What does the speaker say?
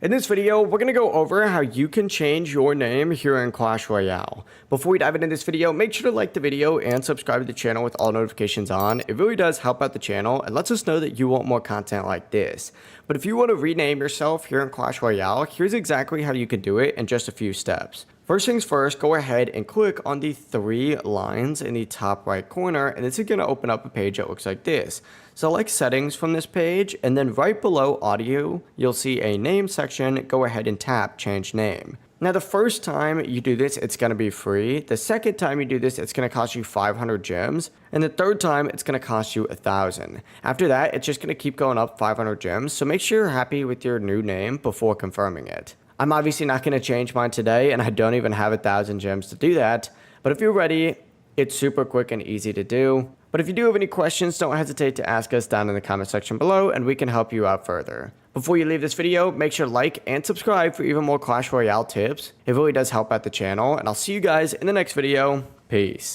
In this video, we're going to go over how you can change your name here in Clash Royale. Before we dive into this video, make sure to like the video and subscribe to the channel with all notifications on. It really does help out the channel and lets us know that you want more content like this. But if you want to rename yourself here in Clash Royale, here's exactly how you can do it in just a few steps. First things first, go ahead and click on the three lines in the top right corner, and this is going to open up a page that looks like this. Select settings from this page, and then right below audio, you'll see a name section. Go ahead and tap change name. Now, the first time you do this, it's going to be free. The second time you do this, it's going to cost you 500 gems. And the third time, it's going to cost you 1,000. After that, it's just going to keep going up 500 gems. So make sure you're happy with your new name before confirming it. I'm obviously not going to change mine today, and I don't even have 1,000 gems to do that. But if you're ready, it's super quick and easy to do. But if you do have any questions, don't hesitate to ask us down in the comment section below, and we can help you out further. Before you leave this video, make sure to like and subscribe for even more Clash Royale tips. It really does help out the channel, and I'll see you guys in the next video. Peace.